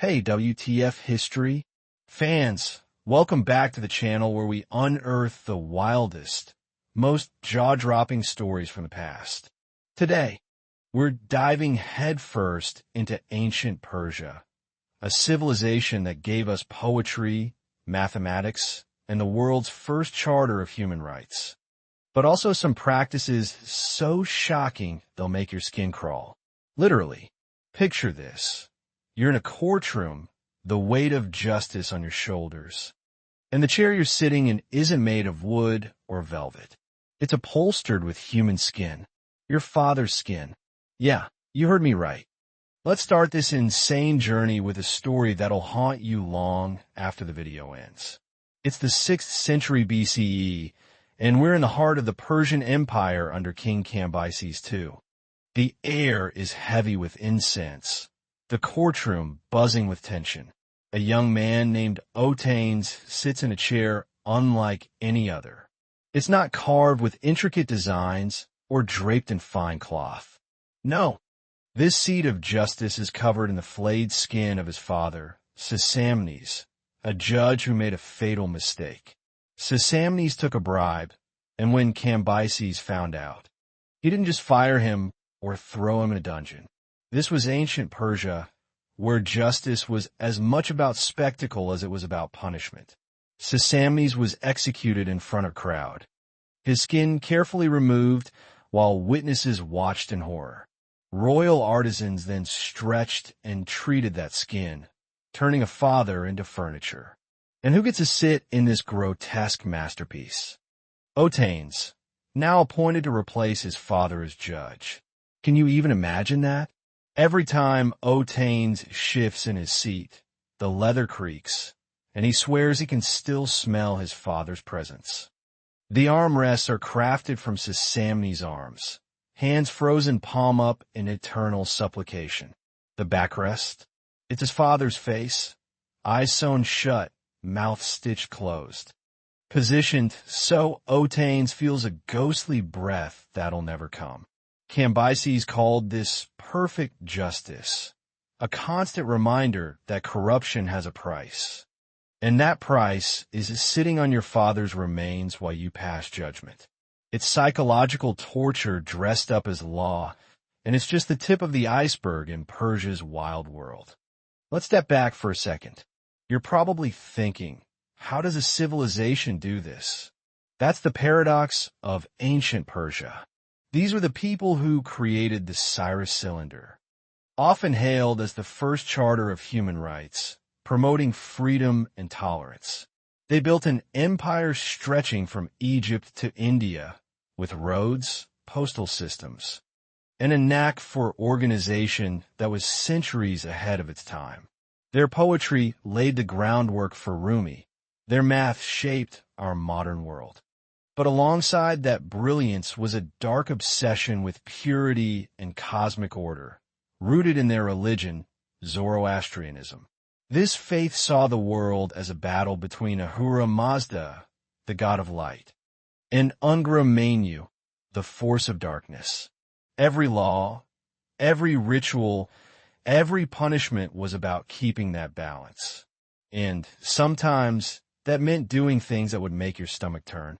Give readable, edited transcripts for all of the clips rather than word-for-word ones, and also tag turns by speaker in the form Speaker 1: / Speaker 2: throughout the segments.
Speaker 1: Hey, WTF history fans, welcome back to the channel where we unearth the wildest, most jaw-dropping stories from the past. Today, we're diving headfirst into ancient Persia, a civilization that gave us poetry, mathematics, and the world's first charter of human rights. But also some practices so shocking they'll make your skin crawl. Literally, picture this. You're in a courtroom, the weight of justice on your shoulders. And the chair you're sitting in isn't made of wood or velvet. It's upholstered with human skin. Your father's skin. Yeah, you heard me right. Let's start this insane journey with a story that'll haunt you long after the video ends. It's the 6th century BCE, and we're in the heart of the Persian Empire under King Cambyses II. The air is heavy with incense. The courtroom buzzing with tension. A young man named Otanes sits in a chair unlike any other. It's not carved with intricate designs or draped in fine cloth. No, this seat of justice is covered in the flayed skin of his father, Sisamnes, a judge who made a fatal mistake. Sisamnes took a bribe, and when Cambyses found out, he didn't just fire him or throw him in a dungeon. This was ancient Persia, where justice was as much about spectacle as it was about punishment. Sisamnes was executed in front of a crowd, his skin carefully removed while witnesses watched in horror. Royal artisans then stretched and treated that skin, turning a father into furniture. And who gets to sit in this grotesque masterpiece? Otanes, now appointed to replace his father as judge. Can you even imagine that? Every time Otanes shifts in his seat, the leather creaks, and he swears he can still smell his father's presence. The armrests are crafted from Sisamnes' arms, hands frozen palm up in eternal supplication. The backrest, it's his father's face, eyes sewn shut, mouth stitched closed. Positioned so Otanes feels a ghostly breath that'll never come. Cambyses called this perfect justice, a constant reminder that corruption has a price. And that price is sitting on your father's remains while you pass judgment. It's psychological torture dressed up as law, and it's just the tip of the iceberg in Persia's wild world. Let's step back for a second. You're probably thinking, how does a civilization do this? That's the paradox of ancient Persia. These were the people who created the Cyrus Cylinder, often hailed as the first charter of human rights, promoting freedom and tolerance. They built an empire stretching from Egypt to India, with roads, postal systems, and a knack for organization that was centuries ahead of its time. Their poetry laid the groundwork for Rumi. Their math shaped our modern world. But alongside that brilliance was a dark obsession with purity and cosmic order, rooted in their religion, Zoroastrianism. This faith saw the world as a battle between Ahura Mazda, the god of light, and Angra Mainyu, the force of darkness. Every law, every ritual, every punishment was about keeping that balance. And sometimes that meant doing things that would make your stomach turn.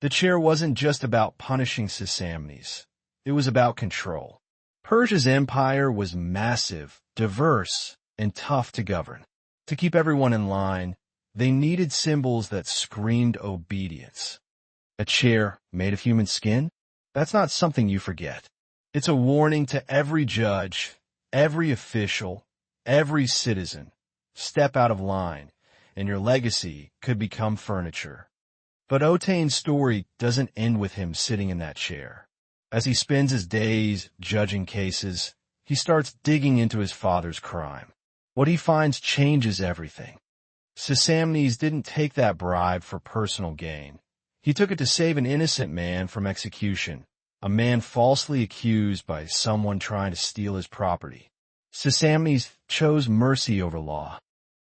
Speaker 1: The chair wasn't just about punishing Sisamnes. It was about control. Persia's empire was massive, diverse, and tough to govern. To keep everyone in line, they needed symbols that screamed obedience. A chair made of human skin? That's not something you forget. It's a warning to every judge, every official, every citizen. Step out of line, and your legacy could become furniture. But Otanes' story doesn't end with him sitting in that chair. As he spends his days judging cases, he starts digging into his father's crime. What he finds changes everything. Sisamnes didn't take that bribe for personal gain. He took it to save an innocent man from execution, a man falsely accused by someone trying to steal his property. Sisamnes chose mercy over law,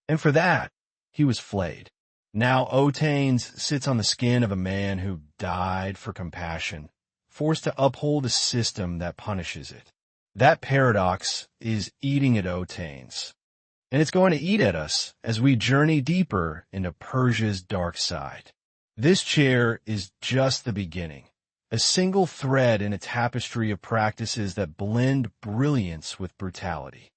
Speaker 1: and for that, he was flayed. Now Otanes sits on the skin of a man who died for compassion, forced to uphold a system that punishes it. That paradox is eating at Otanes. and it's going to eat at us as we journey deeper into Persia's dark side. This chair is just the beginning, a single thread in a tapestry of practices that blend brilliance with brutality.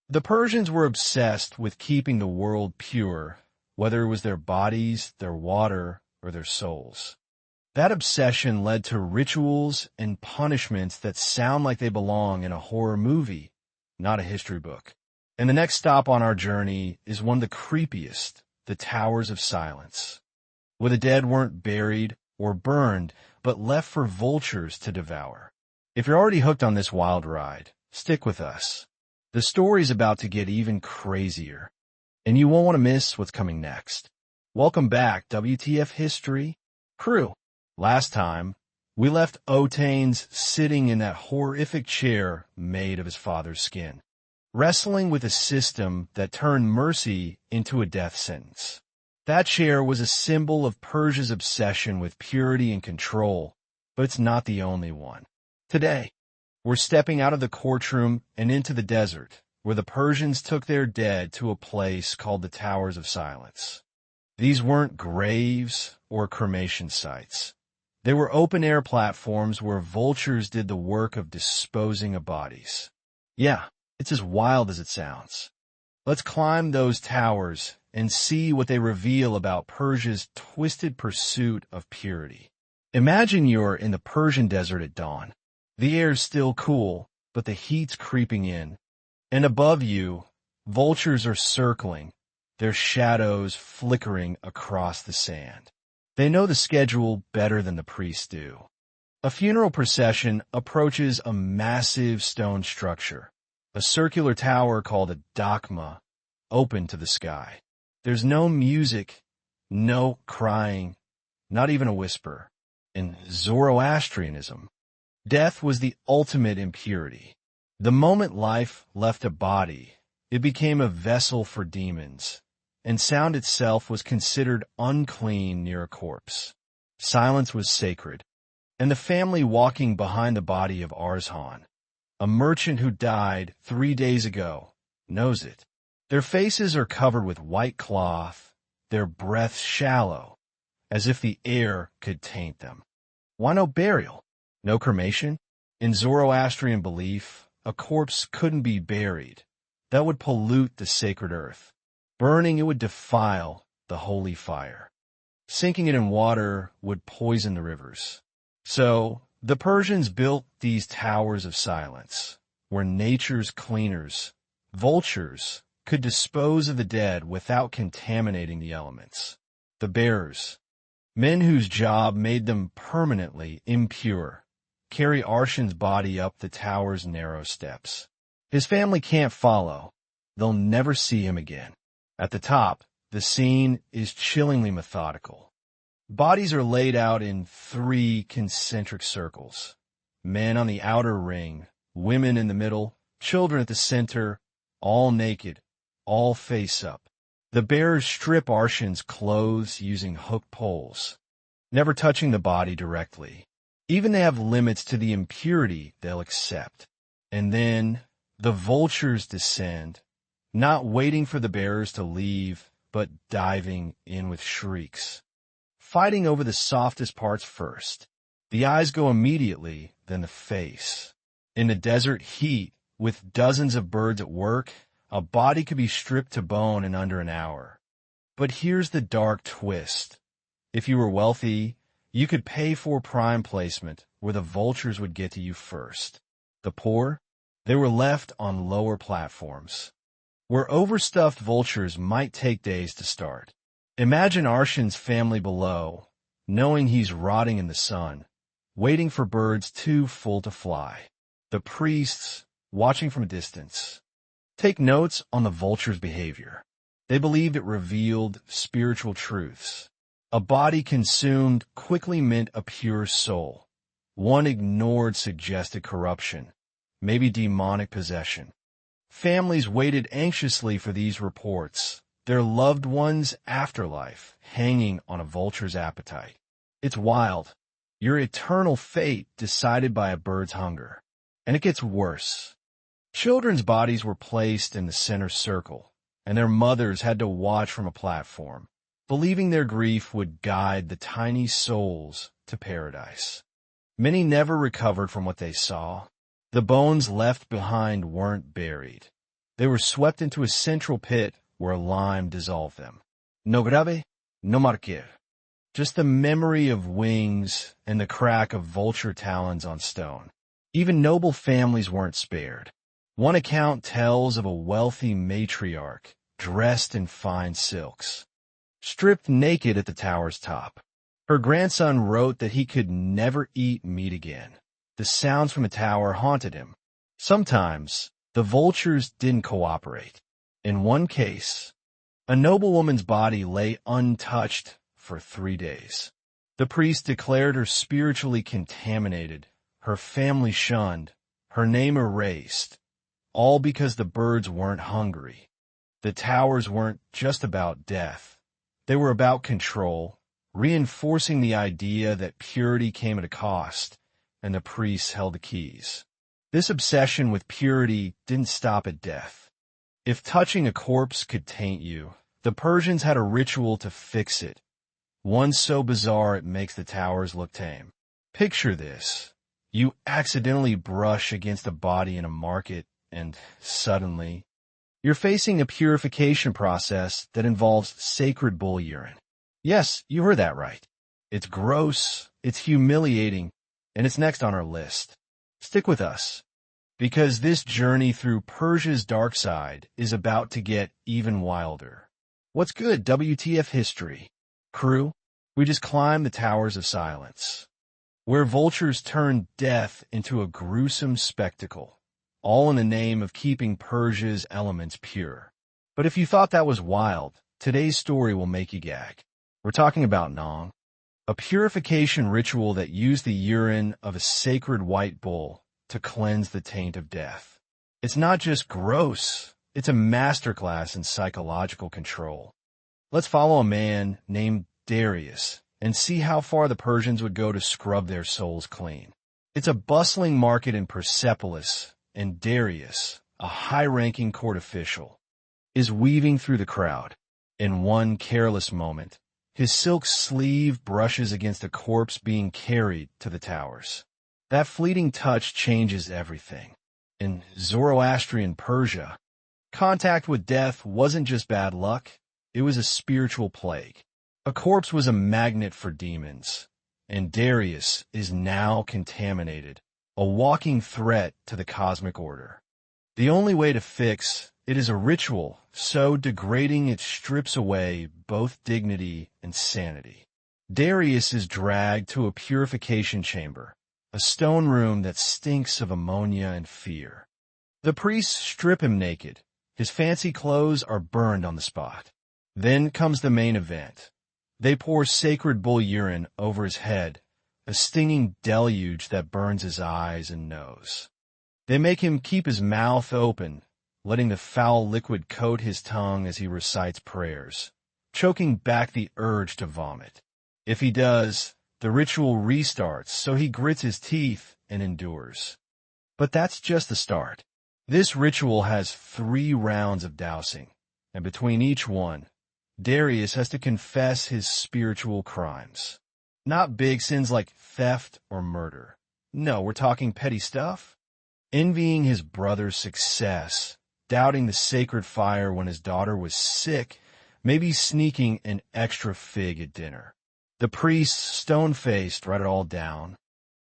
Speaker 1: The Persians were obsessed with keeping the world pure, whether it was their bodies, their water, or their souls. That obsession led to rituals and punishments that sound like they belong in a horror movie, not a history book. And the next stop on our journey is one of the creepiest, the Towers of Silence, where the dead weren't buried or burned, but left for vultures to devour. If you're already hooked on this wild ride, stick with us. The story's about to get even crazier, and you won't want to miss what's coming next. Welcome back, WTF History crew. Last time, we left Otanes sitting in that horrific chair made of his father's skin, wrestling with a system that turned mercy into a death sentence. That chair was a symbol of Persia's obsession with purity and control, but it's not the only one. Today, we're stepping out of the courtroom and into the desert, where the Persians took their dead to a place called the Towers of Silence. These weren't graves or cremation sites. They were open-air platforms where vultures did the work of disposing of bodies. Yeah, it's as wild as it sounds. Let's climb those towers and see what they reveal about Persia's twisted pursuit of purity. Imagine you're in the Persian desert at dawn. The air's still cool, but the heat's creeping in. And above you, vultures are circling, their shadows flickering across the sand. They know the schedule better than the priests do. A funeral procession approaches a massive stone structure, a circular tower called a dakma, open to the sky. There's no music, no crying, not even a whisper. In Zoroastrianism, death was the ultimate impurity. The moment life left a body, it became a vessel for demons, and sound itself was considered unclean near a corpse. Silence was sacred, and the family walking behind the body of Arzhan, a merchant who died 3 days ago, knows it. Their faces are covered with white cloth, their breaths shallow, as if the air could taint them. Why no burial? No cremation? In Zoroastrian belief, a corpse couldn't be buried. That would pollute the sacred earth. Burning, it would defile the holy fire. Sinking it in water would poison the rivers. So, the Persians built these towers of silence, where nature's cleaners, vultures, could dispose of the dead without contaminating the elements. The bearers, men whose job made them permanently impure, carry Arshan's body up the tower's narrow steps. His family can't follow. They'll never see him again. At the top, the scene is chillingly methodical. Bodies are laid out in 3 concentric circles. Men on the outer ring, women in the middle, children at the center, all naked, all face up. The bearers strip Arshan's clothes using hook poles, never touching the body directly. Even they have limits to the impurity they'll accept. And then the vultures descend, not waiting for the bearers to leave, but diving in with shrieks. Fighting over the softest parts first. The eyes go immediately, then the face. In the desert heat, with dozens of birds at work, a body could be stripped to bone in under an hour. But here's the dark twist. If you were wealthy, you could pay for prime placement where the vultures would get to you first. The poor, they were left on lower platforms, where overstuffed vultures might take days to start. Imagine Arshan's family below, knowing he's rotting in the sun, waiting for birds too full to fly. The priests, watching from a distance. Take notes on the vulture's behavior. They believed it revealed spiritual truths. A body consumed quickly meant a pure soul. One ignored suggested corruption, maybe demonic possession. Families waited anxiously for these reports, their loved ones' afterlife hanging on a vulture's appetite. It's wild. Your eternal fate decided by a bird's hunger. And it gets worse. Children's bodies were placed in the center circle, and their mothers had to watch from a platform, believing their grief would guide the tiny souls to paradise. Many never recovered from what they saw. The bones left behind weren't buried. They were swept into a central pit where lime dissolved them. No grave, no marquir. Just the memory of wings and the crack of vulture talons on stone. Even noble families weren't spared. One account tells of a wealthy matriarch dressed in fine silks, stripped naked at the tower's top. Her grandson wrote that he could never eat meat again. The sounds from the tower haunted him. Sometimes, the vultures didn't cooperate. In one case, a noblewoman's body lay untouched for 3 days. The priest declared her spiritually contaminated, her family shunned, her name erased, all because the birds weren't hungry. The towers weren't just about death. They were about control, reinforcing the idea that purity came at a cost, and the priests held the keys. This obsession with purity didn't stop at death. If touching a corpse could taint you, the Persians had a ritual to fix it, one so bizarre it makes the towers look tame. Picture this. You accidentally brush against a body in a market, and suddenly, you're facing a purification process that involves sacred bull urine. Yes, you heard that right. It's gross, it's humiliating, and it's next on our list. Stick with us, because this journey through Persia's dark side is about to get even wilder. What's good, WTF history? Crew, we just climbed the towers of silence, where vultures turn death into a gruesome spectacle, all in the name of keeping Persia's elements pure. But if you thought that was wild, today's story will make you gag. We're talking about Nong, a purification ritual that used the urine of a sacred white bull to cleanse the taint of death. It's not just gross, it's a masterclass in psychological control. Let's follow a man named Darius and see how far the Persians would go to scrub their souls clean. It's a bustling market in Persepolis, and Darius, a high-ranking court official, is weaving through the crowd. In one careless moment, his silk sleeve brushes against a corpse being carried to the towers. That fleeting touch changes everything. In Zoroastrian Persia, contact with death wasn't just bad luck, it was a spiritual plague. A corpse was a magnet for demons, and Darius is now contaminated, a walking threat to the cosmic order. The only way to fix it is a ritual so degrading it strips away both dignity and sanity. Darius is dragged to a purification chamber, a stone room that stinks of ammonia and fear. The priests strip him naked. His fancy clothes are burned on the spot. Then comes the main event. They pour sacred bull urine over his head, a stinging deluge that burns his eyes and nose. They make him keep his mouth open, letting the foul liquid coat his tongue as he recites prayers, choking back the urge to vomit. If he does, the ritual restarts, so he grits his teeth and endures. But that's just the start. This ritual has 3 rounds of dousing, and between each one, Darius has to confess his spiritual crimes. Not big sins like theft or murder. No, we're talking petty stuff. Envying his brother's success, doubting the sacred fire when his daughter was sick, maybe sneaking an extra fig at dinner. The priest, stone-faced, write it all down,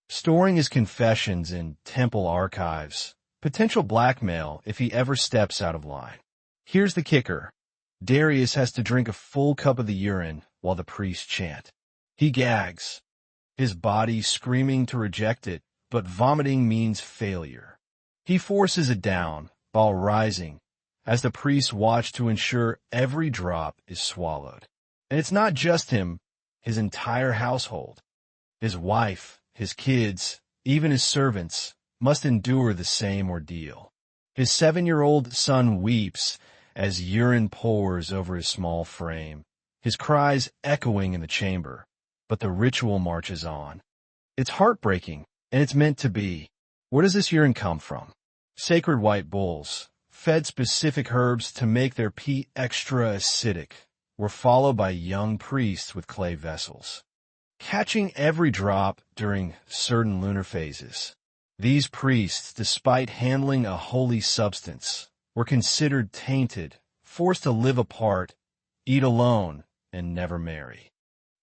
Speaker 1: storing his confessions in temple archives, potential blackmail if he ever steps out of line. Here's the kicker. Darius has to drink a full cup of the urine while the priests chant. He gags, his body screaming to reject it, but vomiting means failure. He forces it down while rising as the priests watch to ensure every drop is swallowed. And it's not just him, his entire household. His wife, his kids, even his servants must endure the same ordeal. His 7-year-old son weeps as urine pours over his small frame, his cries echoing in the chamber, but the ritual marches on. It's heartbreaking, and it's meant to be. Where does this urine come from? Sacred white bulls, fed specific herbs to make their pee extra acidic, were followed by young priests with clay vessels, catching every drop during certain lunar phases. These priests, despite handling a holy substance, were considered tainted, forced to live apart, eat alone, and never marry.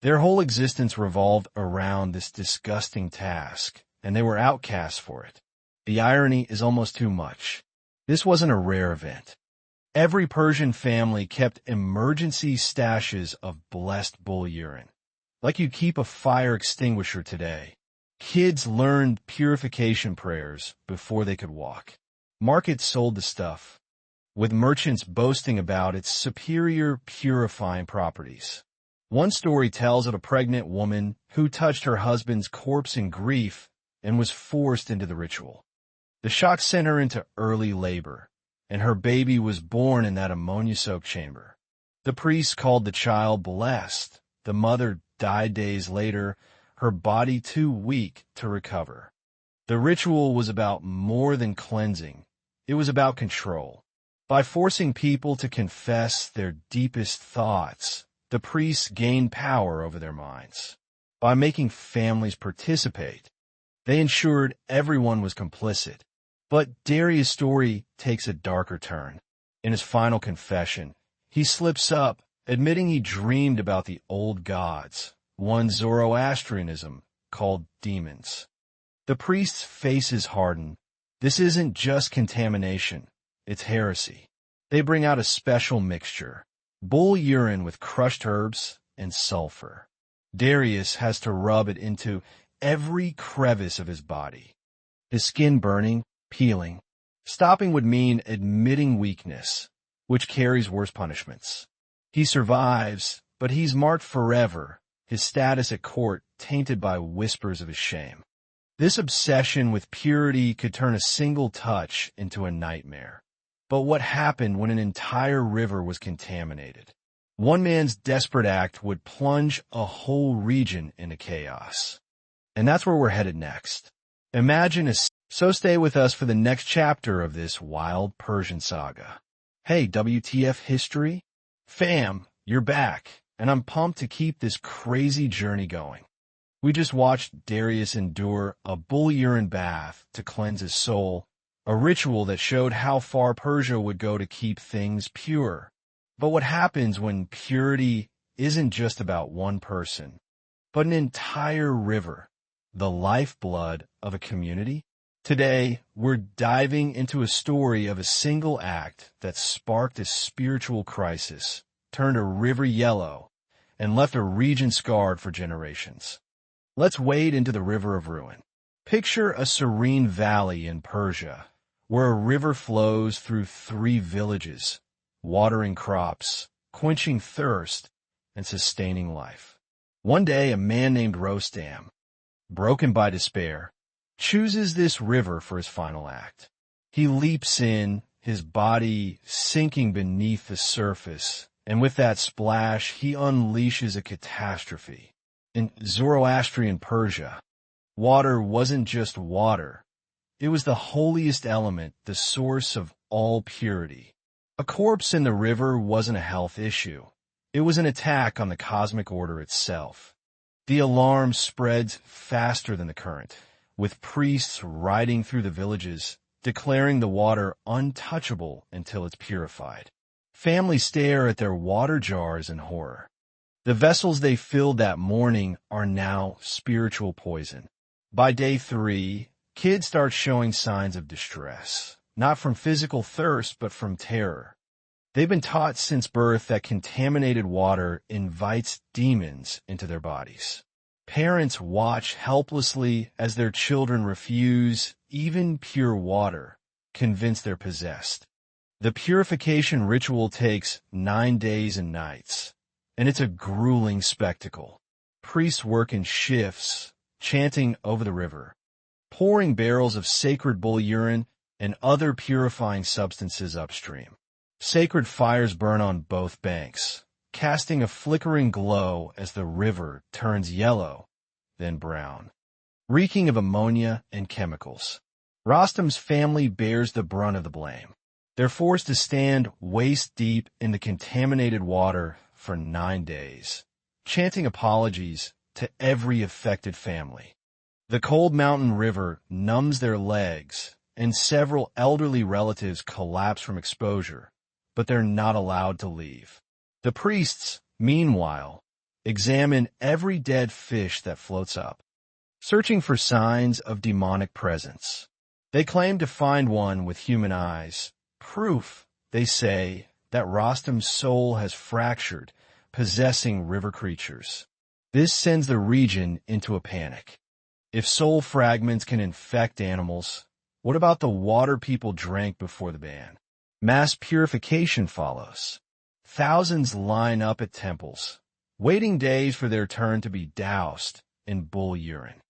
Speaker 1: Their whole existence revolved around this disgusting task, and they were outcasts for it. The irony is almost too much. This wasn't a rare event. Every Persian family kept emergency stashes of blessed bull urine. Like you keep a fire extinguisher today. Kids learned purification prayers before they could walk. Markets sold the stuff, with merchants boasting about its superior purifying properties. One story tells of a pregnant woman who touched her husband's corpse in grief and was forced into the ritual. The shock sent her into early labor, and her baby was born in that ammonia-soaked chamber. The priest called the child blessed. The mother died days later, her body too weak to recover. The ritual was about more than cleansing. It was about control. By forcing people to confess their deepest thoughts, the priests gained power over their minds. By making families participate, they ensured everyone was complicit. But Darius' story takes a darker turn. In his final confession, he slips up, admitting he dreamed about the old gods, one Zoroastrianism called demons. The priest's faces harden. This isn't just contamination, it's heresy. They bring out a special mixture, bull urine with crushed herbs and sulfur. Darius has to rub it into every crevice of his body. His skin burning, peeling. Stopping would mean admitting weakness, which carries worse punishments. He survives, but he's marked forever, his status at court tainted by whispers of his shame. This obsession with purity could turn a single touch into a nightmare. But what happened when an entire river was contaminated? One man's desperate act would plunge a whole region into chaos. And that's where we're headed next. So stay with us for the next chapter of this wild Persian saga. Hey, WTF history? Fam, you're back, and I'm pumped to keep this crazy journey going. We just watched Darius endure a bull urine bath to cleanse his soul, a ritual that showed how far Persia would go to keep things pure. But what happens when purity isn't just about one person, but an entire river, the lifeblood of a community? Today, we're diving into a story of a single act that sparked a spiritual crisis, turned a river yellow, and left a region scarred for generations. Let's wade into the river of ruin. Picture a serene valley in Persia, where a river flows through 3 villages, watering crops, quenching thirst, and sustaining life. One day, a man named Rostam, broken by despair, chooses this river for his final act. He leaps in, his body sinking beneath the surface, and with that splash, he unleashes a catastrophe. In Zoroastrian Persia, water wasn't just water. It was the holiest element, the source of all purity. A corpse in the river wasn't a health issue. It was an attack on the cosmic order itself. The alarm spreads faster than the current, with priests riding through the villages, declaring the water untouchable until it's purified. Families stare at their water jars in horror. The vessels they filled that morning are now spiritual poison. By day 3, kids start showing signs of distress, not from physical thirst, but from terror. They've been taught since birth that contaminated water invites demons into their bodies. Parents watch helplessly as their children refuse even pure water, convinced they're possessed. The purification ritual takes 9 days and nights, and it's a grueling spectacle. Priests work in shifts, chanting over the river, pouring barrels of sacred bull urine and other purifying substances upstream. Sacred fires burn on both banks, casting a flickering glow as the river turns yellow, then brown, reeking of ammonia and chemicals. Rostam's family bears the brunt of the blame. They're forced to stand waist deep in the contaminated water for 9 days, chanting apologies to every affected family. The cold mountain river numbs their legs, and several elderly relatives collapse from exposure, but they're not allowed to leave. The priests, meanwhile, examine every dead fish that floats up, searching for signs of demonic presence. They claim to find one with human eyes, proof, they say, that Rostam's soul has fractured, possessing river creatures. This sends the region into a panic. If soul fragments can infect animals, what about the water people drank before the ban? Mass purification follows. Thousands line up at temples, waiting days for their turn to be doused in bull urine.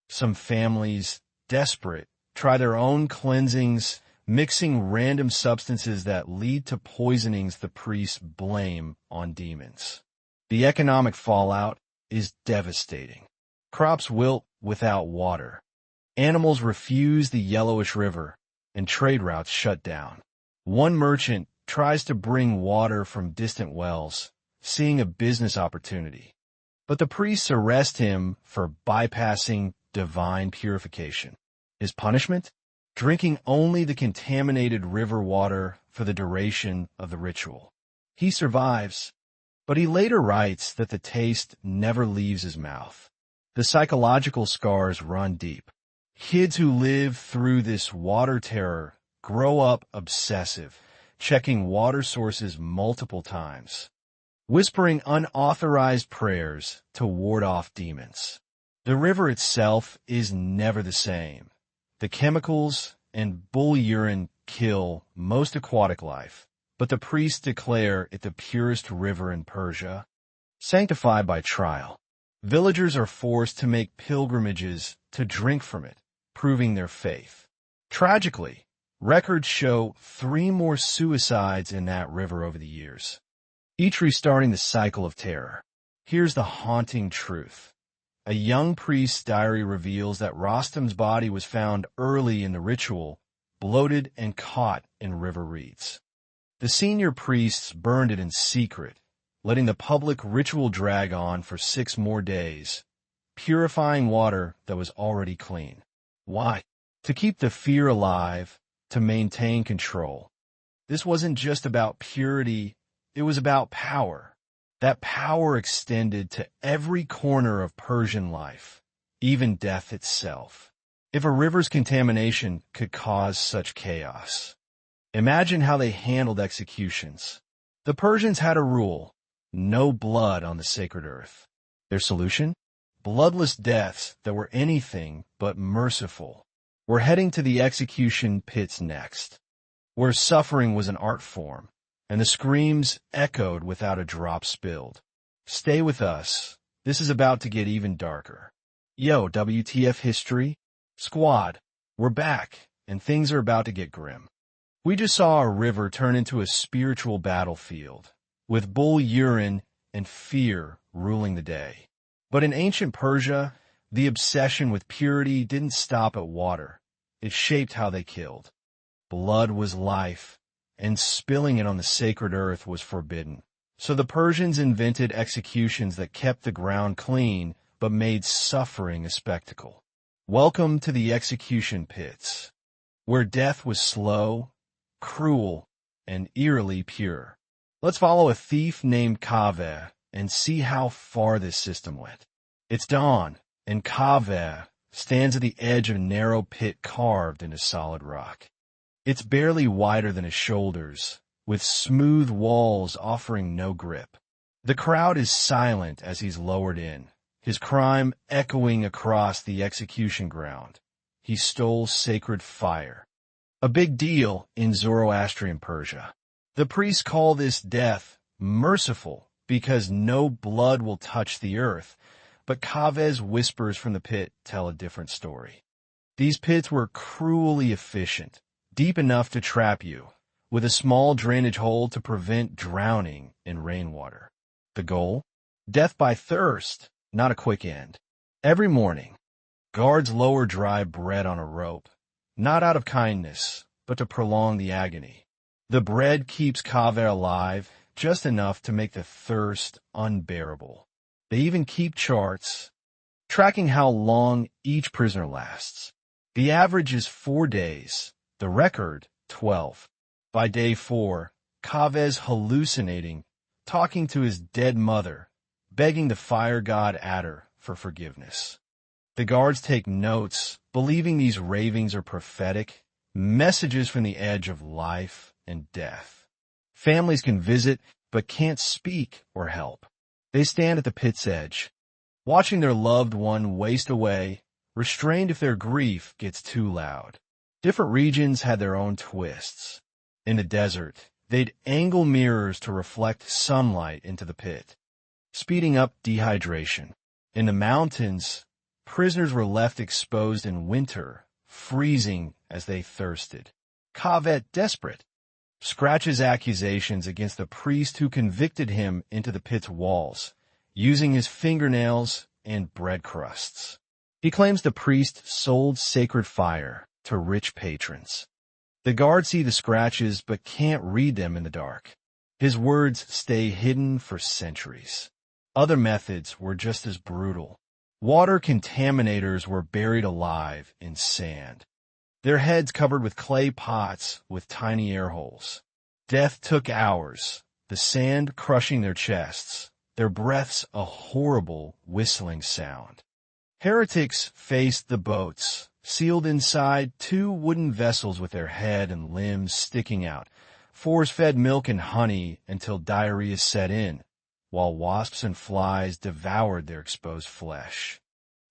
Speaker 1: Some families, desperate, try their own cleansings, mixing random substances that lead to poisonings the priests blame on demons. The economic fallout is devastating. Crops wilt without water. Animals refuse the yellowish river, and trade routes shut down. One merchant tries to bring water from distant wells, seeing a business opportunity. But the priests arrest him for bypassing divine purification. His punishment? Drinking only the contaminated river water for the duration of the ritual. He survives, but he later writes that the taste never leaves his mouth. The psychological scars run deep. Kids who live through this water terror grow up obsessive, checking water sources multiple times, whispering unauthorized prayers to ward off demons. The river itself is never the same. The chemicals and bull urine kill most aquatic life, but the priests declare it the purest river in Persia, sanctified by trial. Villagers are forced to make pilgrimages to drink from it, proving their faith. Tragically, records show 3 more suicides in that river over the years, each restarting the cycle of terror. Here's the haunting truth. A young priest's diary reveals that Rostam's body was found early in the ritual, bloated and caught in river reeds. The senior priests burned it in secret, letting the public ritual drag on for 6 more days, purifying water that was already clean. Why? To keep the fear alive, to maintain control. This wasn't just about purity, it was about power. That power extended to every corner of Persian life, even death itself. If a river's contamination could cause such chaos, imagine how they handled executions. The Persians had a rule: no blood on the sacred earth. Their solution? Bloodless deaths that were anything but merciful. We're heading to the execution pits next, where suffering was an art form, and the screams echoed without a drop spilled. Stay with us. This is about to get even darker. Yo, WTF history? Squad, we're back, and things are about to get grim. We just saw a river turn into a spiritual battlefield, with bull urine and fear ruling the day. But in ancient Persia, the obsession with purity didn't stop at water. It shaped how they killed. Blood was life, and spilling it on the sacred earth was forbidden. So the Persians invented executions that kept the ground clean but made suffering a spectacle. Welcome to the execution pits, where death was slow, cruel, and eerily pure. Let's follow a thief named Kaveh and see how far this system went. It's dawn, and Kaveh stands at the edge of a narrow pit carved into solid rock. It's barely wider than his shoulders, with smooth walls offering no grip. The crowd is silent as he's lowered in, his crime echoing across the execution ground. He stole sacred fire. A big deal in Zoroastrian Persia. The priests call this death merciful because no blood will touch the earth, but Kaveh's whispers from the pit tell a different story. These pits were cruelly efficient, deep enough to trap you, with a small drainage hole to prevent drowning in rainwater. The goal? Death by thirst, not a quick end. Every morning, guards lower dry bread on a rope, not out of kindness, but to prolong the agony. The bread keeps Kaveh alive, just enough to make the thirst unbearable. They even keep charts, tracking how long each prisoner lasts. The average is 4 days, the record 12. By day 4, Kaveh's hallucinating, talking to his dead mother, begging the fire god Adder for forgiveness. The guards take notes, believing these ravings are prophetic, messages from the edge of life and death. Families can visit, but can't speak or help. They stand at the pit's edge, watching their loved one waste away, restrained if their grief gets too loud. Different regions had their own twists. In the desert, they'd angle mirrors to reflect sunlight into the pit, speeding up dehydration. In the mountains, prisoners were left exposed in winter, freezing as they thirsted. Kaveh, desperate, scratches accusations against the priest who convicted him into the pit's walls, using his fingernails and bread crusts. He claims the priest sold sacred fire to rich patrons. The guards see the scratches but can't read them in the dark. His words stay hidden for centuries. Other methods were just as brutal. Water contaminators were buried alive in sand, their heads covered with clay pots with tiny air holes. Death took hours, the sand crushing their chests, their breaths a horrible whistling sound. Heretics faced the boats, sealed inside 2 wooden vessels with their head and limbs sticking out, force-fed milk and honey until diarrhea set in, while wasps and flies devoured their exposed flesh.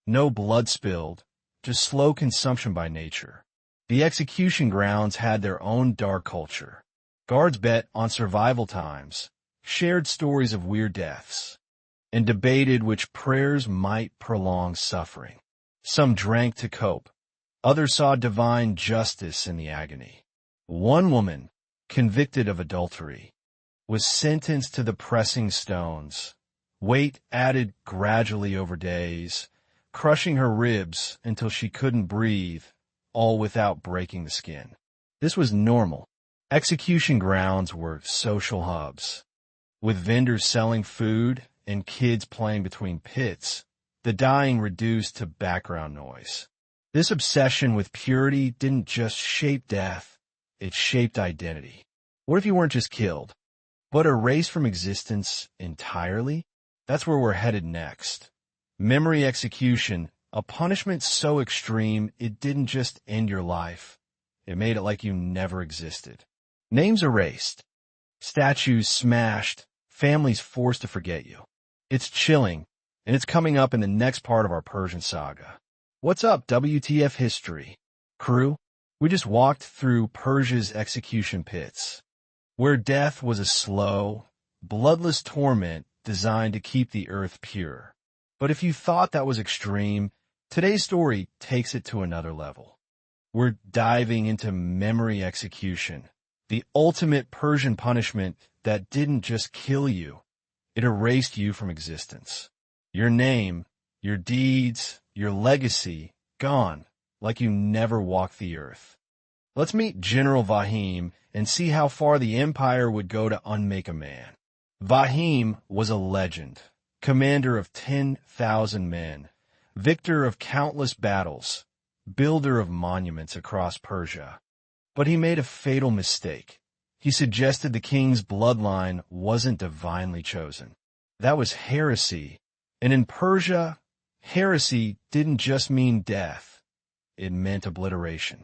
Speaker 1: No blood spilled, just slow consumption by nature. The execution grounds had their own dark culture. Guards bet on survival times, shared stories of weird deaths, and debated which prayers might prolong suffering. Some drank to cope. Others saw divine justice in the agony. One woman, convicted of adultery, was sentenced to the pressing stones, weight added gradually over days, crushing her ribs until she couldn't breathe, all without breaking the skin. This was normal. Execution grounds were social hubs. With vendors selling food and kids playing between pits, the dying reduced to background noise. This obsession with purity didn't just shape death, it shaped identity. What if you weren't just killed, but erased from existence entirely? That's where we're headed next. Memory execution, a punishment so extreme it didn't just end your life, it made it like you never existed. Names erased, statues smashed, families forced to forget you. It's chilling, and it's coming up in the next part of our Persian saga. What's up, WTF history? Crew, we just walked through Persia's execution pits, where death was a slow, bloodless torment designed to keep the earth pure. But if you thought that was extreme, today's story takes it to another level. We're diving into memory execution, the ultimate Persian punishment that didn't just kill you, it erased you from existence. Your name, your deeds, your legacy, gone, like you never walked the earth. Let's meet General Vahim and see how far the empire would go to unmake a man. Vahim was a legend, commander of 10,000 men, victor of countless battles, builder of monuments across Persia. But he made a fatal mistake. He suggested the king's bloodline wasn't divinely chosen. That was heresy. And in Persia, heresy didn't just mean death. It meant obliteration.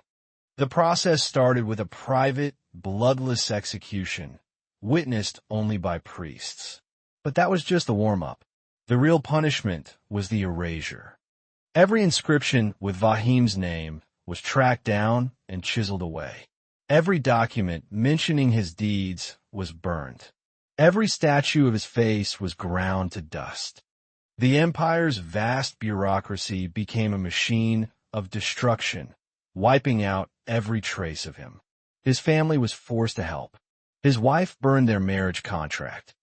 Speaker 1: The process started with a private, bloodless execution, witnessed only by priests. But that was just the warm-up. The real punishment was the erasure. Every inscription with Vahim's name was tracked down and chiseled away. Every document mentioning his deeds was burned. Every statue of his face was ground to dust. The empire's vast bureaucracy became a machine of destruction, wiping out every trace of him. His family was forced to help. His wife burned their marriage contract.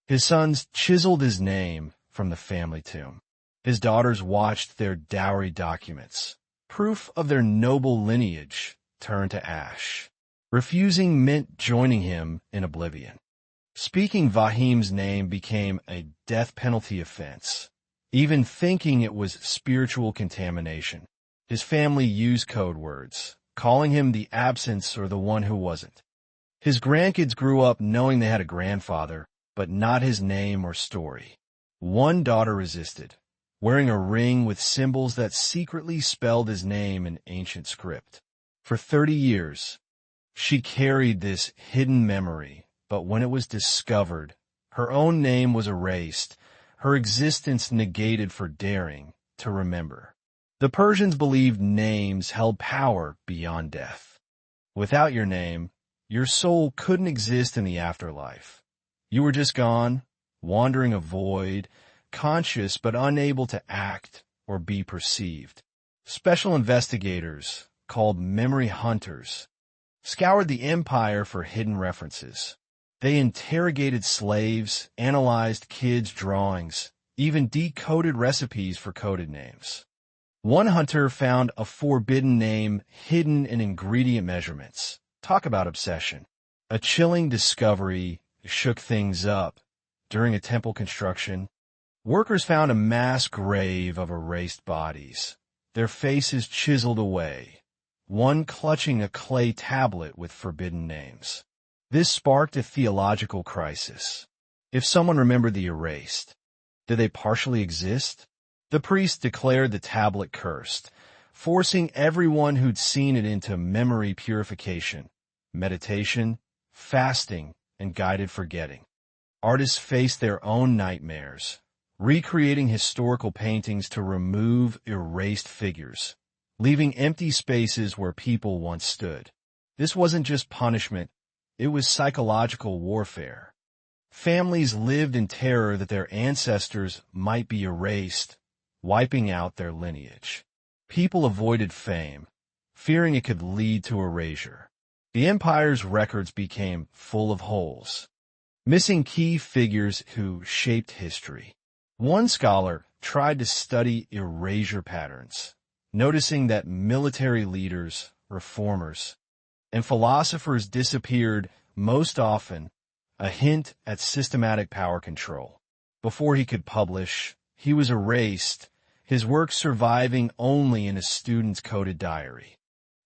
Speaker 1: His sons chiseled his name from the family tomb. His daughters watched their dowry documents, proof of their noble lineage, turn to ash. Refusing meant joining him in oblivion. Speaking Vahim's name became a death penalty offense. Even thinking it was spiritual contamination. His family used code words, calling him the absence or the one who wasn't. His grandkids grew up knowing they had a grandfather, but not his name or story. One daughter resisted, wearing a ring with symbols that secretly spelled his name in ancient script. For 30 years, she carried this hidden memory, but when it was discovered, her own name was erased, her existence negated for daring to remember. The Persians believed names held power beyond death. Without your name, your soul couldn't exist in the afterlife. You were just gone, wandering a void, conscious but unable to act or be perceived. Special investigators, called memory hunters, scoured the empire for hidden references. They interrogated slaves, analyzed kids' drawings, even decoded recipes for coded names. One hunter found a forbidden name hidden in ingredient measurements. Talk about obsession. A chilling discovery shook things up. During a temple construction, workers found a mass grave of erased bodies, their faces chiseled away, one clutching a clay tablet with forbidden names. This sparked a theological crisis. If someone remembered the erased, did they partially exist? The priest declared the tablet cursed, forcing everyone who'd seen it into memory purification, meditation, fasting, and guided forgetting. Artists faced their own nightmares, recreating historical paintings to remove erased figures, leaving empty spaces where people once stood. This wasn't just punishment, it was psychological warfare. Families lived in terror that their ancestors might be erased, wiping out their lineage. People avoided fame, fearing it could lead to erasure. The empire's records became full of holes, missing key figures who shaped history. One scholar tried to study erasure patterns, noticing that military leaders, reformers, and philosophers disappeared most often, a hint at systematic power control. Before he could publish, he was erased, his work surviving only in a student's coded diary.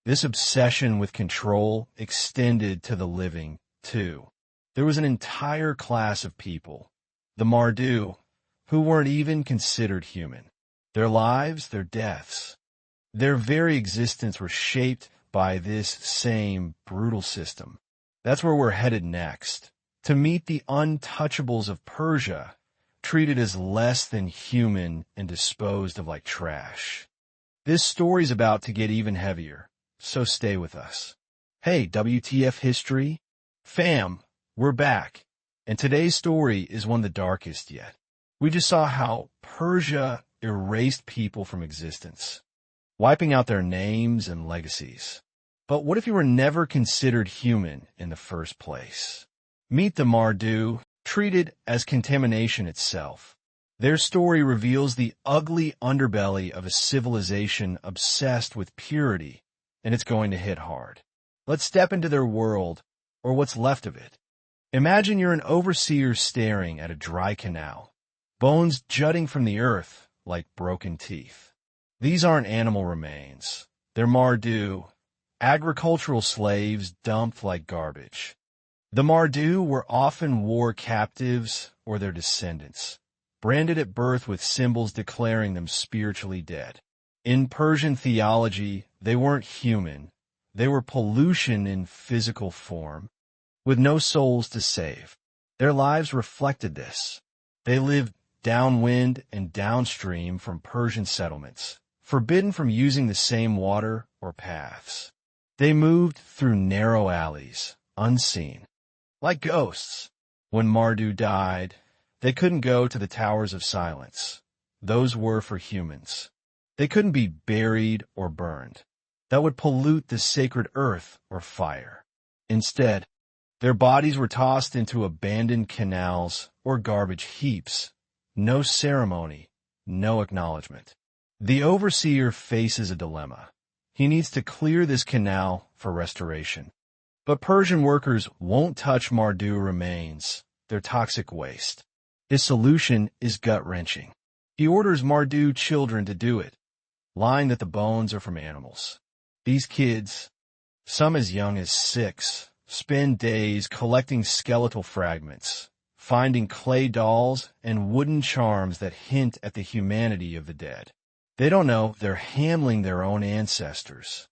Speaker 1: This obsession with control extended to the living, too. There was an entire class of people, the Mardu, who weren't even considered human. Their lives, their deaths, their very existence were shaped by this same brutal system. That's where we're headed next, to meet the untouchables of Persia, treated as less than human and disposed of like trash. This story's about to get even heavier, so stay with us. Hey, WTF History? Fam, we're back, and today's story is one of the darkest yet. We just saw how Persia erased people from existence, wiping out their names and legacies. But what if you were never considered human in the first place? Meet the Mardu, treated as contamination itself. Their story reveals the ugly underbelly of a civilization obsessed with purity, and it's going to hit hard. Let's step into their world, or what's left of it. Imagine you're an overseer staring at a dry canal, bones jutting from the earth like broken teeth. These aren't animal remains. They're Mardu, agricultural slaves dumped like garbage. The Mardu were often war captives or their descendants, branded at birth with symbols declaring them spiritually dead. In Persian theology, they weren't human. They were pollution in physical form, with no souls to save. Their lives reflected this. They lived downwind and downstream from Persian settlements, forbidden from using the same water or paths. They moved through narrow alleys, unseen, like ghosts. When Mardu died, they couldn't go to the towers of silence. Those were for humans. They couldn't be buried or burned. That would pollute the sacred earth or fire. Instead, their bodies were tossed into abandoned canals or garbage heaps. No ceremony, no acknowledgement. The overseer faces a dilemma. He needs to clear this canal for restoration, But Persian workers won't touch Mardu remains, their toxic waste. His solution is gut-wrenching. He orders Mardu children to do it, lying that the bones are from animals. These kids, some as young as 6, spend days collecting skeletal fragments, finding clay dolls and wooden charms that hint at the humanity of the dead. They don't know they're handling their own ancestors.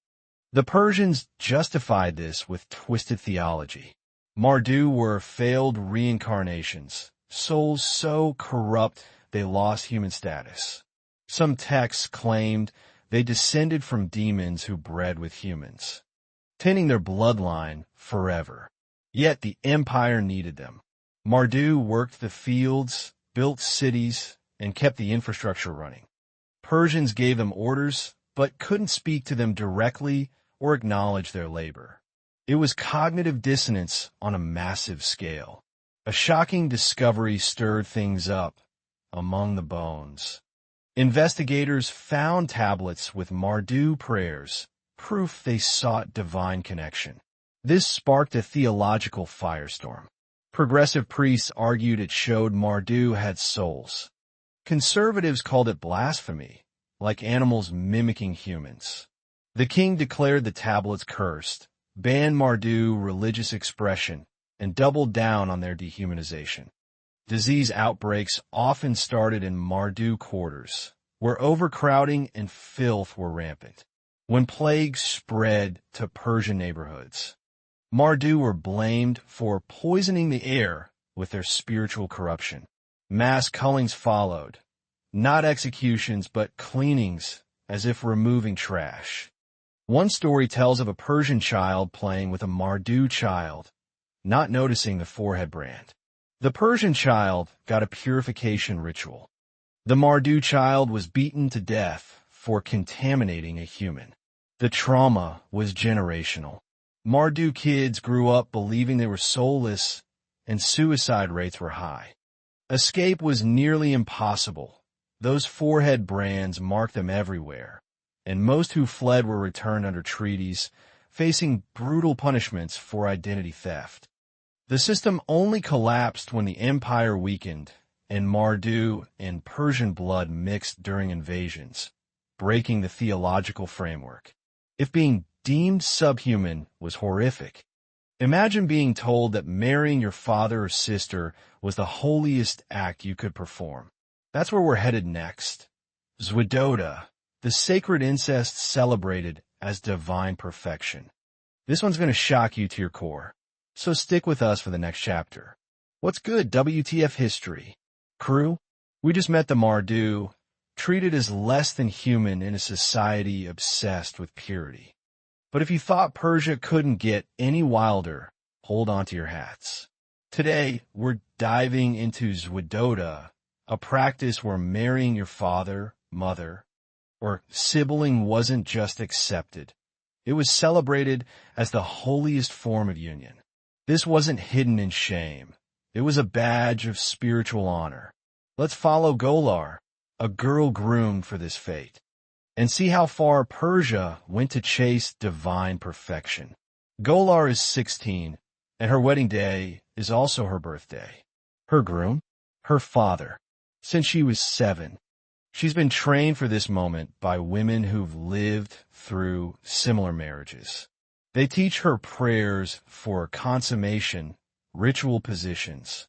Speaker 1: The Persians justified this with twisted theology. Mardu were failed reincarnations, souls so corrupt they lost human status. Some texts claimed they descended from demons who bred with humans, tainting their bloodline forever. Yet the empire needed them. Mardu worked the fields, built cities, and kept the infrastructure running. Persians gave them orders, but couldn't speak to them directly or acknowledge their labor. It was cognitive dissonance on a massive scale. A shocking discovery stirred things up among the bones. Investigators found tablets with Mardu prayers, proof they sought divine connection. This sparked a theological firestorm. Progressive priests argued it showed Mardu had souls. Conservatives called it blasphemy, like animals mimicking humans. The king declared the tablets cursed, banned Mardu religious expression, and doubled down on their dehumanization. Disease outbreaks often started in Mardu quarters, where overcrowding and filth were rampant. When plagues spread to Persian neighborhoods, Mardu were blamed for poisoning the air with their spiritual corruption. Mass cullings followed, not executions but cleanings as if removing trash. One story tells of a Persian child playing with a Mardu child, not noticing the forehead brand. The Persian child got a purification ritual. The Mardu child was beaten to death for contaminating a human. The trauma was generational. Mardu kids grew up believing they were soulless, and suicide rates were high. Escape was nearly impossible. Those forehead brands marked them everywhere, and most who fled were returned under treaties, facing brutal punishments for identity theft. The system only collapsed when the empire weakened and Mardu and Persian blood mixed during invasions, breaking the theological framework. If being deemed subhuman was horrific, imagine being told that marrying your father or sister was the holiest act you could perform. That's where we're headed next. Zwidoda, the sacred incest celebrated as divine perfection. This one's going to shock you to your core, so stick with us for the next chapter. What's good, WTF history? Crew, we just met the Mardu, treated as less than human in a society obsessed with purity. But if you thought Persia couldn't get any wilder, hold on to your hats. Today, we're diving into Zwidoda, a practice where marrying your father, mother, or sibling wasn't just accepted. It was celebrated as the holiest form of union. This wasn't hidden in shame. It was a badge of spiritual honor. Let's follow Golar, a girl groomed for this fate, and see how far Persia went to chase divine perfection. Golar is 16, and her wedding day is also her birthday. Her groom? Her father. Since she was 7. She's been trained for this moment by women who've lived through similar marriages. They teach her prayers for consummation, ritual positions,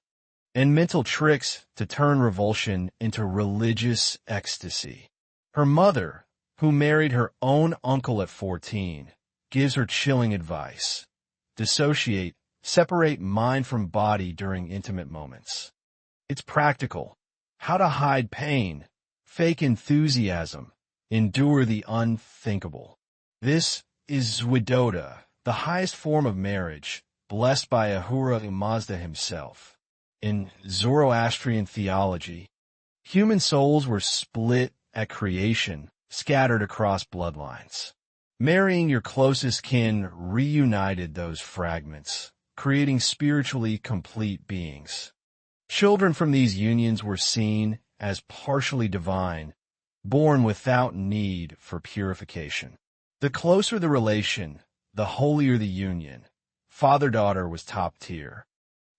Speaker 1: and mental tricks to turn revulsion into religious ecstasy. Her mother, who married her own uncle at 14, gives her chilling advice. Dissociate, separate mind from body during intimate moments. It's practical. How to hide pain, fake enthusiasm, endure the unthinkable. This is Zwidoda, the highest form of marriage, blessed by Ahura Mazda himself. In Zoroastrian theology, human souls were split at creation, scattered across bloodlines. Marrying your closest kin reunited those fragments, creating spiritually complete beings. Children from these unions were seen as partially divine, born without need for purification. The closer the relation, the holier the union, father-daughter was top tier,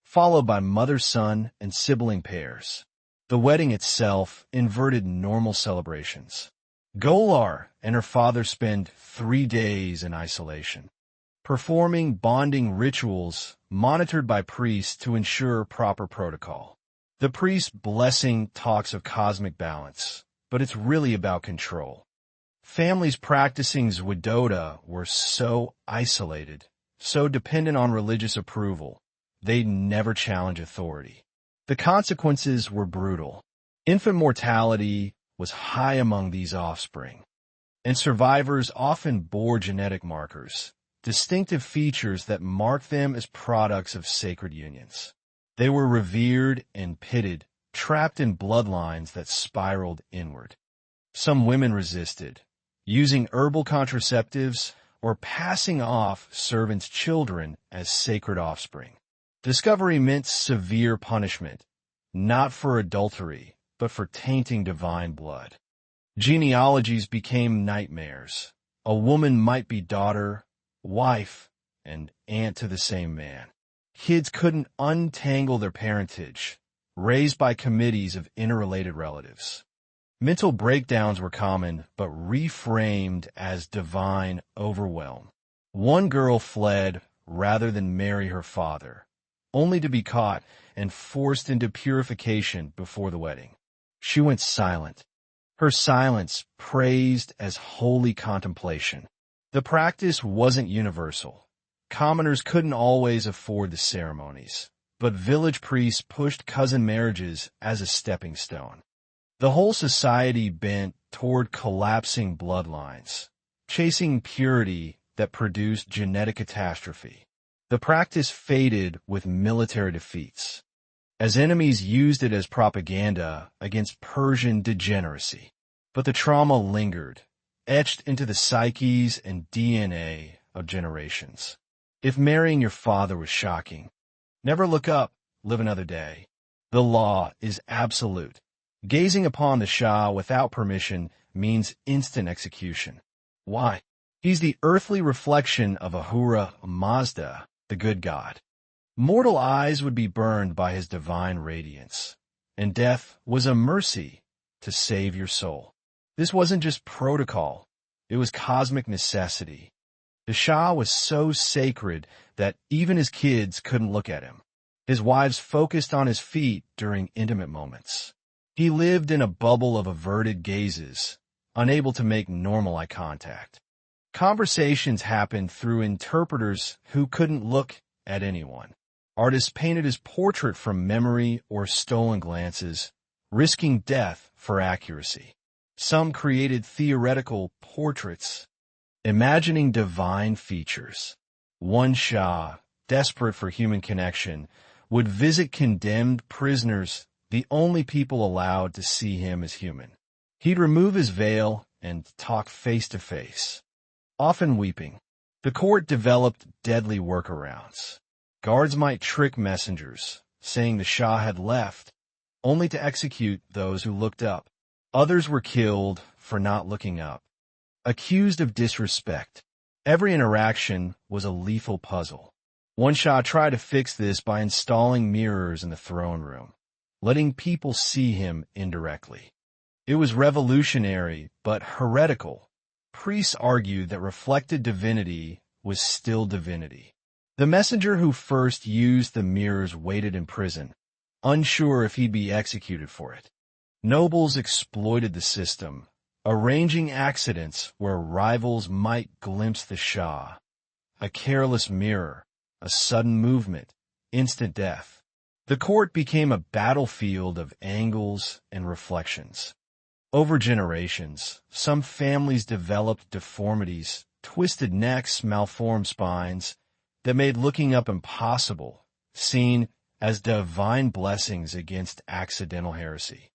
Speaker 1: followed by mother-son and sibling pairs. The wedding itself inverted normal celebrations. Golar and her father spend 3 days in isolation, performing bonding rituals monitored by priests to ensure proper protocol. The priest's blessing talks of cosmic balance, but it's really about control. Families practicing Zwidoda were so isolated, so dependent on religious approval, they'd never challenge authority. The consequences were brutal. Infant mortality was high among these offspring, and survivors often bore genetic markers, distinctive features that marked them as products of sacred unions. They were revered and pitted, trapped in bloodlines that spiraled inward. Some women resisted, using herbal contraceptives or passing off servants' children as sacred offspring. Discovery meant severe punishment, not for adultery, but for tainting divine blood. Genealogies became nightmares. A woman might be daughter, wife, and aunt to the same man. Kids couldn't untangle their parentage, raised by committees of interrelated relatives. Mental breakdowns were common, but reframed as divine overwhelm. One girl fled rather than marry her father, only to be caught and forced into purification before the wedding. She went silent, her silence praised as holy contemplation. The practice wasn't universal. Commoners couldn't always afford the ceremonies, but village priests pushed cousin marriages as a stepping stone. The whole society bent toward collapsing bloodlines, chasing purity that produced genetic catastrophe. The practice faded with military defeats, as enemies used it as propaganda against Persian degeneracy. But the trauma lingered, etched into the psyches and DNA of generations. If marrying your father was shocking, never look up, live another day. The law is absolute. Gazing upon the Shah without permission means instant execution. Why? He's the earthly reflection of Ahura Mazda, the good god. Mortal eyes would be burned by his divine radiance, and death was a mercy to save your soul. This wasn't just protocol, it was cosmic necessity. The Shah was so sacred that even his kids couldn't look at him. His wives focused on his feet during intimate moments. He lived in a bubble of averted gazes, unable to make normal eye contact. Conversations happened through interpreters who couldn't look at anyone. Artists painted his portrait from memory or stolen glances, risking death for accuracy. Some created theoretical portraits, imagining divine features. One Shah, desperate for human connection, would visit condemned prisoners, the only people allowed to see him as human. He'd remove his veil and talk face to face, often weeping. The court developed deadly workarounds. Guards might trick messengers, saying the Shah had left, only to execute those who looked up. Others were killed for not looking up, accused of disrespect. Every interaction was a lethal puzzle. One Shah tried to fix this by installing mirrors in the throne room, letting people see him indirectly. It was revolutionary, but heretical. Priests argued that reflected divinity was still divinity. The messenger who first used the mirrors waited in prison, unsure if he'd be executed for it. Nobles exploited the system, arranging accidents where rivals might glimpse the Shah. A careless mirror, a sudden movement, instant death. The court became a battlefield of angles and reflections. Over generations, some families developed deformities, twisted necks, malformed spines, that made looking up impossible, seen as divine blessings against accidental heresy.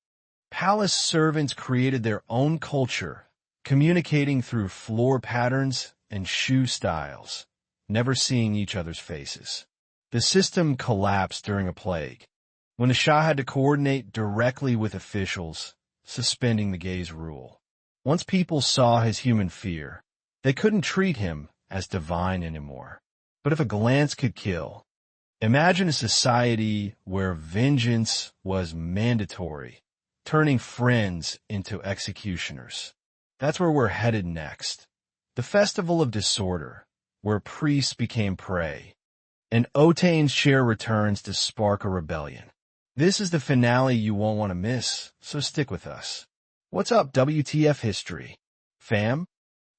Speaker 1: Palace servants created their own culture, communicating through floor patterns and shoe styles, never seeing each other's faces. The system collapsed during a plague, when the Shah had to coordinate directly with officials, suspending the gaze rule. Once people saw his human fear, they couldn't treat him as divine anymore. But if a glance could kill, imagine a society where vengeance was mandatory, turning friends into executioners. That's where we're headed next. The Festival of Disorder, where priests became prey, and Otane's share returns to spark a rebellion. This is the finale you won't want to miss, so stick with us. What's up, WTF history? Fam?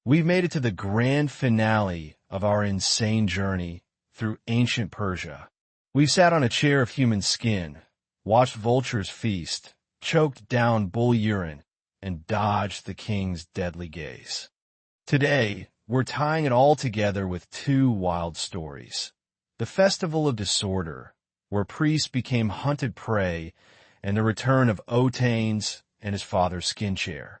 Speaker 1: We've made it to the grand finale of our insane journey through ancient Persia. We've sat on a chair of human skin, watched vultures feast, choked down bull urine, and dodged the king's deadly gaze. Today, we're tying it all together with two wild stories. The Festival of Disorder, where priests became hunted prey, and the return of Otanes and his father's skin chair,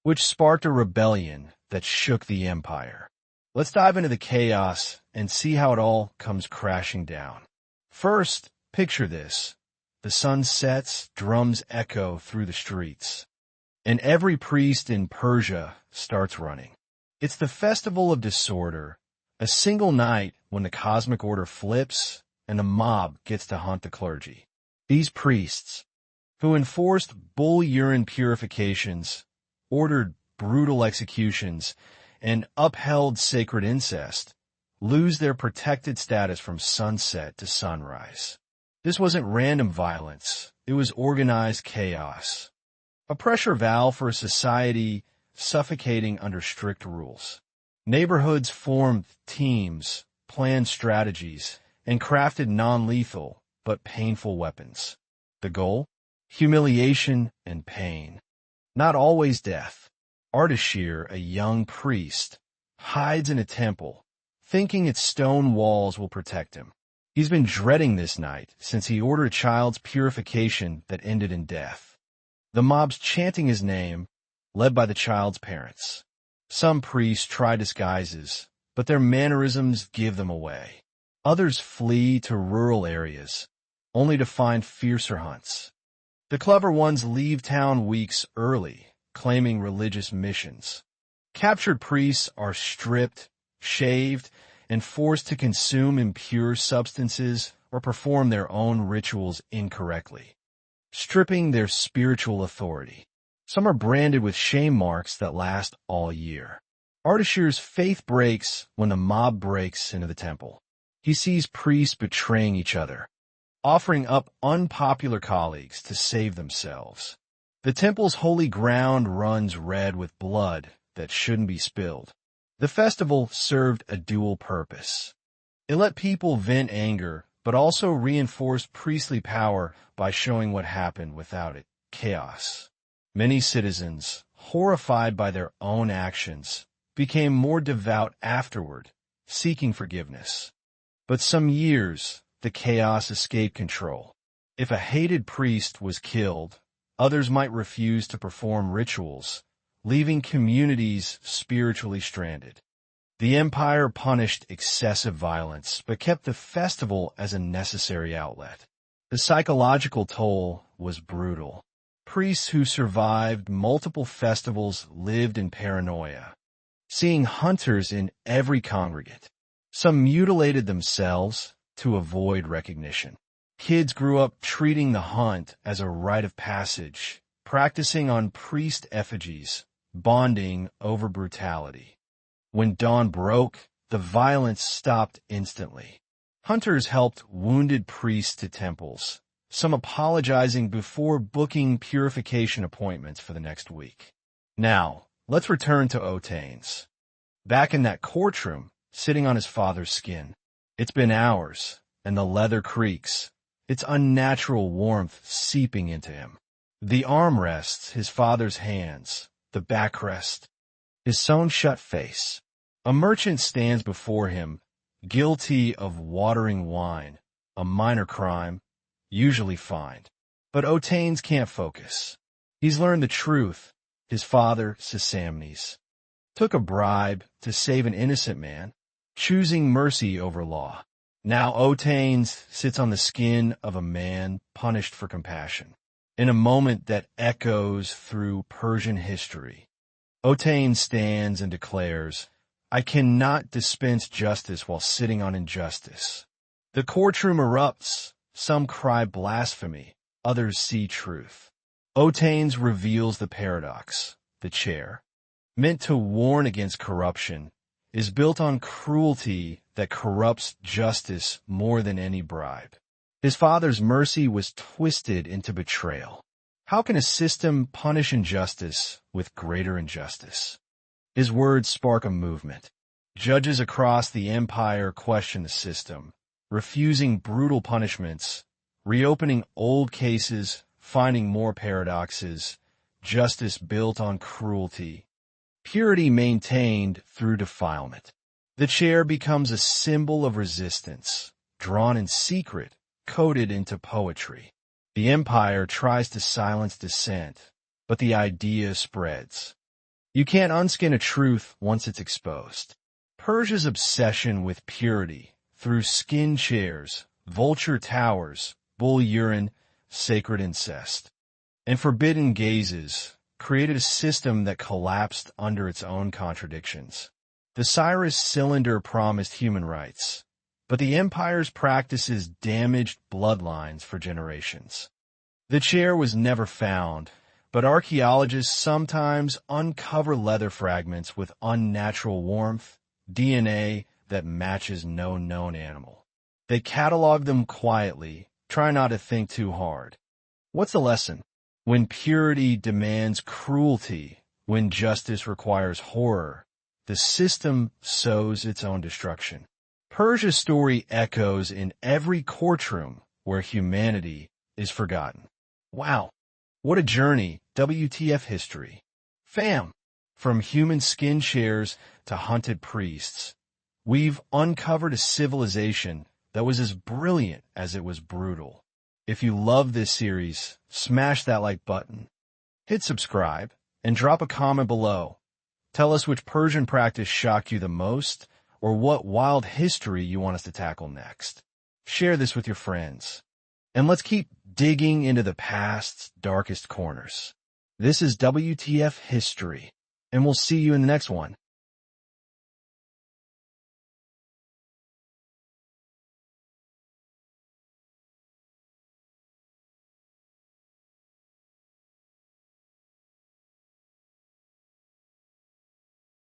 Speaker 1: which sparked a rebellion that shook the empire. Let's dive into the chaos and see how it all comes crashing down. First, picture this. The sun sets, drums echo through the streets, and every priest in Persia starts running. It's the Festival of Disorder, a single night when the cosmic order flips and the mob gets to hunt the clergy. These priests, who enforced bull urine purifications, ordered brutal executions, and upheld sacred incest, lose their protected status from sunset to sunrise. This wasn't random violence, it was organized chaos. A pressure valve for a society suffocating under strict rules. Neighborhoods formed teams, planned strategies, and crafted non-lethal but painful weapons. The goal? Humiliation and pain. Not always death. Ardashir, a young priest, hides in a temple, thinking its stone walls will protect him. He's been dreading this night since he ordered a child's purification that ended in death. The mob's chanting his name, led by the child's parents. Some priests try disguises, but their mannerisms give them away. Others flee to rural areas, only to find fiercer hunts. The clever ones leave town weeks early, claiming religious missions. Captured priests are stripped, shaved, and forced to consume impure substances or perform their own rituals incorrectly, stripping their spiritual authority. Some are branded with shame marks that last all year. Ardashir's faith breaks when the mob breaks into the temple. He sees priests betraying each other, offering up unpopular colleagues to save themselves. The temple's holy ground runs red with blood that shouldn't be spilled. The festival served a dual purpose. It let people vent anger, but also reinforced priestly power by showing what happened without it: chaos. Many citizens, horrified by their own actions, became more devout afterward, seeking forgiveness. But some years, the chaos escaped control. If a hated priest was killed, others might refuse to perform rituals, leaving communities spiritually stranded. The empire punished excessive violence, but kept the festival as a necessary outlet. The psychological toll was brutal. Priests who survived multiple festivals lived in paranoia, seeing hunters in every congregate. Some mutilated themselves to avoid recognition. Kids grew up treating the hunt as a rite of passage, practicing on priest effigies, bonding over brutality. When dawn broke, the violence stopped instantly. Hunters helped wounded priests to temples, some apologizing before booking purification appointments for the next week. Now, let's return to Otanes. Back in that courtroom, sitting on his father's skin. It's been hours, and the leather creaks, its unnatural warmth seeping into him. The armrests, his father's hands, the backrest, his sewn-shut face. A merchant stands before him, guilty of watering wine, a minor crime, usually fined. But Otanes can't focus. He's learned the truth. His father, Sisamnes, took a bribe to save an innocent man, choosing mercy over law. Now Otanes sits on the skin of a man punished for compassion. In a moment that echoes through Persian history, Otanes stands and declares, I cannot dispense justice while sitting on injustice. The courtroom erupts. Some cry blasphemy. Others see truth. Otanes reveals the paradox. The chair, meant to warn against corruption, is built on cruelty that corrupts justice more than any bribe. His father's mercy was twisted into betrayal. How can a system punish injustice with greater injustice? His words spark a movement. Judges across the empire question the system, refusing brutal punishments, reopening old cases, finding more paradoxes, justice built on cruelty, purity maintained through defilement. The chair becomes a symbol of resistance, drawn in secret, coded into poetry. The empire tries to silence dissent, but the idea spreads. You can't unskin a truth once it's exposed. Persia's obsession with purity, through skin chairs, vulture towers, bull urine, sacred incest, and forbidden gazes, created a system that collapsed under its own contradictions. The Cyrus cylinder promised human rights, but the empire's practices damaged bloodlines for generations. The chair was never found, but archaeologists sometimes uncover leather fragments with unnatural warmth, DNA that matches no known animal. They catalog them quietly, try not to think too hard. What's the lesson? When purity demands cruelty, when justice requires horror, the system sows its own destruction. Persia's story echoes in every courtroom where humanity is forgotten. Wow, what a journey, WTF history. Fam, from human skin chairs to hunted priests, we've uncovered a civilization that was as brilliant as it was brutal. If you love this series, smash that like button, hit subscribe, and drop a comment below. Tell us which Persian practice shocked you the most, or what wild history you want us to tackle next. Share this with your friends. And let's keep digging into the past's darkest corners. This is WTF History, and we'll see you in the next one.